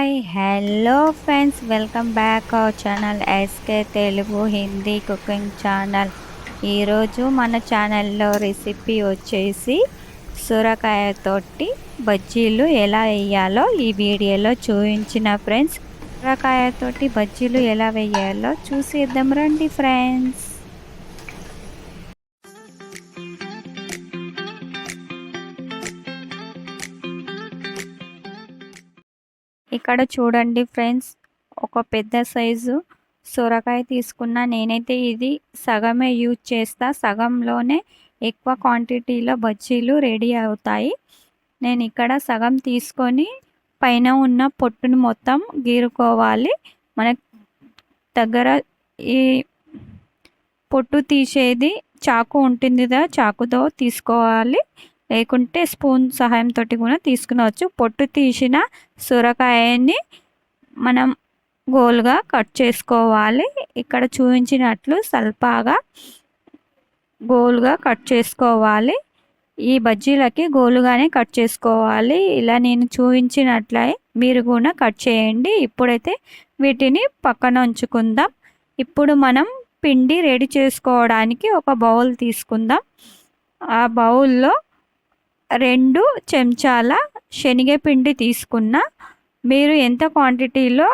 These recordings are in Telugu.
Hi hello friends, welcome back our channel SK Telugu Hindi cooking channel. ఈరోజు మన ఛానల్లో రెసిపీ వచ్చేసి సొరకాయతోటి బజ్జీలు ఎలా వేయాలో ఈ వీడియోలో చూపించిన ఫ్రెండ్స్. సొరకాయతోటి బజ్జీలు ఎలా వేయాలో చూసేద్దాం రండి ఫ్రెండ్స్. ఇక్కడ చూడండి ఫ్రెండ్స్, ఒక పెద్ద సైజు సొరకాయ తీసుకున్నా. నేనైతే ఇది సగమే యూజ్ చేస్తా, సగంలోనే ఎక్కువ క్వాంటిటీలో బజ్జీలు రెడీ అవుతాయి. నేను ఇక్కడ సగం తీసుకొని పైన ఉన్న పొట్టును మొత్తం గీరుకోవాలి. మన దగ్గర ఈ పొట్టు తీసేది చాకు ఉంటుంది కదా, చాకుతో తీసుకోవాలి, లేకుంటే స్పూన్ సహాయంతో కూడా తీసుకునవచ్చు. పొట్టు తీసిన సొరకాయని మనం గోల్గా కట్ చేసుకోవాలి. ఇక్కడ చూపించినట్లు సల్పాగా గోల్గా కట్ చేసుకోవాలి. ఈ బజ్జీలకి గోలుగానే కట్ చేసుకోవాలి. ఇలా నేను చూపించినట్లే మీరు కూడా కట్ చేయండి. ఇప్పుడైతే వీటిని పక్కన ఉంచుకుందాం. ఇప్పుడు మనం పిండి రెడీ చేసుకోవడానికి ఒక బౌల్ తీసుకుందాం. ఆ బౌల్లో 2 చెంచాల శనగపిండి తీసుకున్నా. మీరు ఎంత క్వాంటిటీలో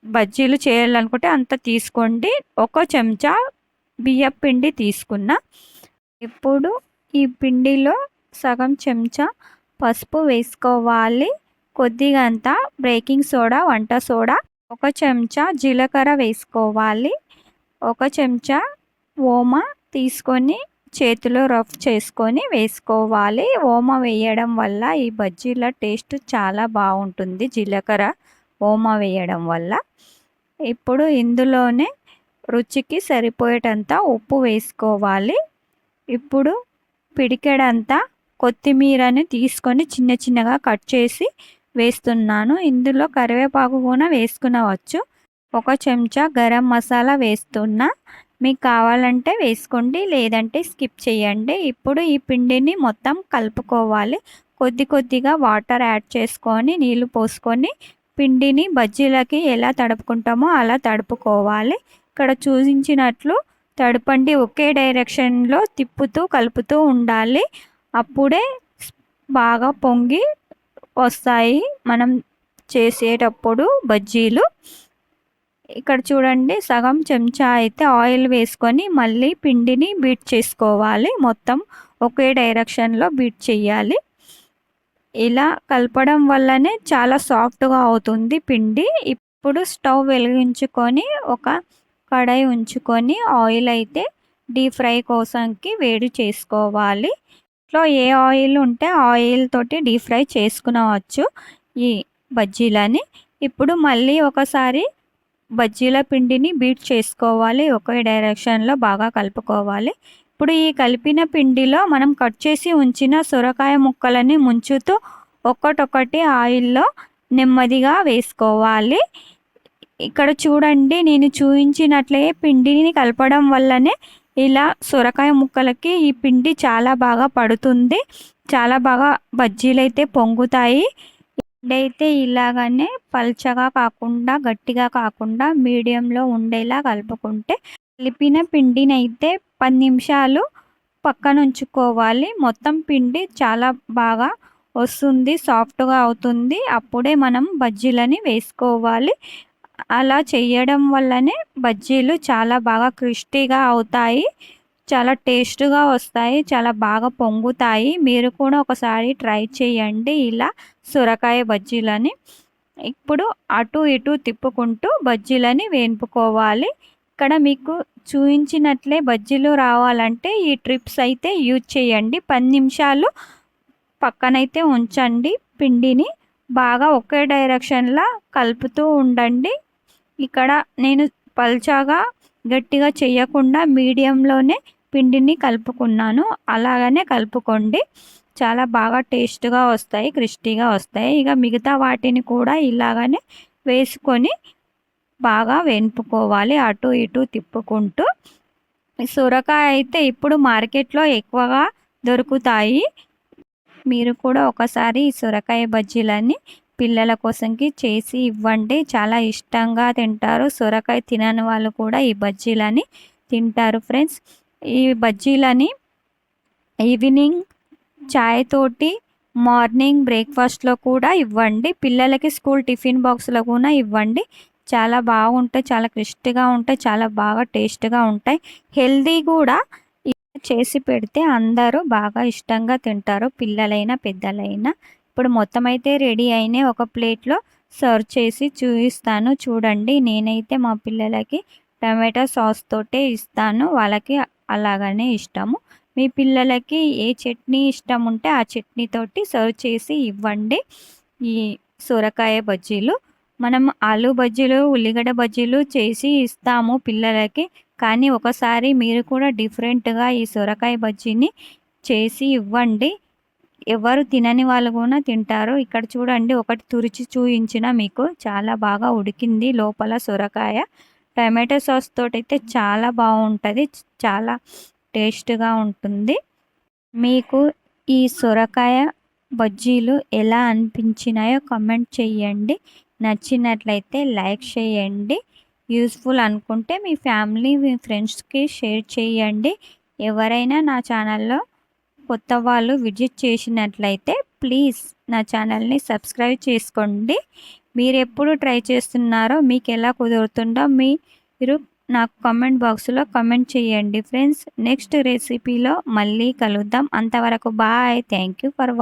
బజ్జీలు చేయాలనుకుంటే అంత తీసుకోండి. 1 చెంచా బియ్యం పిండి తీసుకున్నా. ఇప్పుడు ఈ పిండిలో సగం చెంచా పసుపు వేసుకోవాలి. కొద్దిగా అంత బేకింగ్ సోడా, వంట సోడా, 1 చెంచా జీలకర్ర వేసుకోవాలి. 1 చెంచా ఓమ తీసుకొని చేతిలో రఫ్ చేసుకొని వేసుకోవాలి. ఓమ వేయడం వల్ల ఈ బజ్జీల టేస్ట్ చాలా బాగుంటుంది, జీలకర్ర ఓమ వేయడం వల్ల. ఇప్పుడు ఇందులోనే రుచికి సరిపోయేటంత ఉప్పు వేసుకోవాలి. ఇప్పుడు పిడికెడంతా కొత్తిమీరని తీసుకొని చిన్న చిన్నగా కట్ చేసి వేస్తున్నాను. ఇందులో కరివేపాకు కూడా వేసుకునవచ్చు. 1 చెంచా గరం మసాలా వేస్తున్నా. మీకు కావాలంటే వేసుకోండి, లేదంటే స్కిప్ చేయండి. ఇప్పుడు ఈ పిండిని మొత్తం కలుపుకోవాలి. కొద్ది కొద్దిగా వాటర్ యాడ్ చేసుకొని, నీళ్లు పోసుకొని పిండిని బజ్జీలకి ఎలా తడుపుకుంటామో అలా తడుపుకోవాలి. ఇక్కడ చూపించినట్లు తడపండి. ఒకే డైరెక్షన్లో తిప్పుతూ కలుపుతూ ఉండాలి. అప్పుడే బాగా పొంగి వస్తాయి మనం చేసేటప్పుడు బజ్జీలు. ఇక్కడ చూడండి, సగం చెంచా అయితే ఆయిల్ వేసుకొని మళ్ళీ పిండిని బీట్ చేసుకోవాలి. మొత్తం ఒకే డైరెక్షన్లో బీట్ చేయాలి. ఇలా కలపడం వల్లనే చాలా సాఫ్ట్గా అవుతుంది పిండి. ఇప్పుడు స్టవ్ వెలిగించుకొని ఒక కడాయి ఉంచుకొని ఆయిల్ అయితే డీప్ ఫ్రై కోసంకి వేడి చేసుకోవాలి. ఇంట్లో ఏ ఆయిల్ ఉంటే ఆయిల్ తోటి డీప్ ఫ్రై చేసుకునవచ్చు ఈ బజ్జీలని. ఇప్పుడు మళ్ళీ ఒకసారి బజ్జీల పిండిని బీట్ చేసుకోవాలి. ఒకే డైరెక్షన్లో బాగా కలుపుకోవాలి. ఇప్పుడు ఈ కలిపిన పిండిలో మనం కట్ చేసి ఉంచిన సొరకాయ ముక్కలని ముంచుతూ ఒక్కొక్కటి ఆయిల్లో నెమ్మదిగా వేసుకోవాలి. ఇక్కడ చూడండి, నేను చూపించినట్లే పిండిని కలపడం వల్లనే ఇలా సొరకాయ ముక్కలకి ఈ పిండి చాలా బాగా పడుతుంది. చాలా బాగా బజ్జీలు అయితే పొంగుతాయి. అయితే ఇలాగనే పల్చగా కాకుండా గట్టిగా కాకుండా మీడియంలో ఉండేలా కలుపుకుంటే, కలిపిన పిండిని అయితే 10 నిమిషాలు పక్కన ఉంచుకోవాలి. మొత్తం పిండి చాలా బాగా వస్తుంది, సాఫ్ట్గా అవుతుంది. అప్పుడే మనం బజ్జీలని వేసుకోవాలి. అలా చేయడం వల్లనే బజ్జీలు చాలా బాగా క్రిస్పీగా అవుతాయి, చాలా టేస్ట్గా వస్తాయి, చాలా బాగా పొంగుతాయి. మీరు కూడా ఒకసారి ట్రై చేయండి ఇలా సొరకాయ బజ్జీలని. ఇప్పుడు అటు ఇటు తిప్పుకుంటూ బజ్జీలని వేపుకోవాలి. ఇక్కడ మీకు చూపించినట్లే బజ్జీలు రావాలంటే ఈ ట్రిప్స్ అయితే యూజ్ చేయండి. 10 నిమిషాలు పక్కనైతే ఉంచండి. పిండిని బాగా ఒకే డైరెక్షన్లో కలుపుతూ ఉండండి. ఇక్కడ నేను పల్చగా గట్టిగా చేయకుండా మీడియంలోనే పిండిని కలుపుకున్నాను. అలాగనే కలుపుకోండి, చాలా బాగా టేస్ట్గా వస్తాయి, క్రిస్పీగా వస్తాయి. ఇక మిగతా వాటిని కూడా ఇలాగనే వేసుకొని బాగా వేపుకోవాలి, అటు ఇటు తిప్పుకుంటూ. సొరకాయ అయితే ఇప్పుడు మార్కెట్లో ఎక్కువగా దొరుకుతాయి. మీరు కూడా ఒకసారి ఈ సొరకాయ బజ్జీలని పిల్లల కోసంకి చేసి ఇవ్వండి. చాలా ఇష్టంగా తింటారు. సొరకాయ తినని వాళ్ళు కూడా ఈ బజ్జీలని తింటారు ఫ్రెండ్స్. ఈ బజ్జీలని ఈవినింగ్ చాయ్ తోటి మార్నింగ్ బ్రేక్ఫాస్ట్లో కూడా ఇవ్వండి. పిల్లలకి స్కూల్ టిఫిన్ బాక్స్లో కూడా ఇవ్వండి. చాలా బాగుంటాయి, చాలా క్రిస్పీగా ఉంటాయి, చాలా బాగా టేస్ట్గా ఉంటాయి. హెల్దీ కూడా. చేసి పెడితే అందరూ బాగా ఇష్టంగా తింటారు, పిల్లలైనా పెద్దలైనా. ఇప్పుడు మొత్తం అయితే రెడీ అయినాయి. ఒక ప్లేట్లో సర్వ్ చేసి చూపిస్తాను చూడండి. నేనైతే మా పిల్లలకి టమాటో సాస్ తోటే ఇస్తాను, వాళ్ళకి అలాగనే ఇష్టము. మీ పిల్లలకి ఏ చట్నీ ఇష్టం ఉంటే ఆ చట్నీతోటి సర్వ్ చేసి ఇవ్వండి. ఈ సొరకాయ బజ్జీలు మనం ఆలు బజ్జీలు, ఉల్లిగడ్డ బజ్జీలు చేసి ఇస్తాము పిల్లలకి. కానీ ఒకసారి మీరు కూడా డిఫరెంట్గా ఈ సొరకాయ బజ్జీని చేసి ఇవ్వండి. ఎవరు తినని వాళ్ళు కూడా తింటారు. ఇక్కడ చూడండి, ఒకటి తురిచి చూయించిన మీకు. చాలా బాగా ఉడికింది లోపల సొరకాయ. టమాటో సాస్ తోటైతే చాలా బాగుంటుంది, చాలా టేస్ట్గా ఉంటుంది. మీకు ఈ సొరకాయ బజ్జీలు ఎలా అనిపించినాయో కామెంట్ చేయండి. నచ్చినట్లయితే లైక్ చేయండి. యూస్ఫుల్ అనుకుంటే మీ ఫ్యామిలీ, మీ ఫ్రెండ్స్కి షేర్ చేయండి. ఎవరైనా నా ఛానల్లో కొత్త వాళ్ళు విజిట్ చేసినట్లయితే ప్లీజ్ నా ఛానల్ని సబ్స్క్రైబ్ చేసుకోండి. మీరు ఎప్పుడు ట్రై చేస్తున్నారో, మీకు ఎలా కుదురుతుందో మీరు నాకు కామెంట్ బాక్స్లో కామెంట్ చేయండి ఫ్రెండ్స్. నెక్స్ట్ రెసిపీలో మళ్ళీ కలుద్దాం. అంతవరకు బాయ్. Thank you for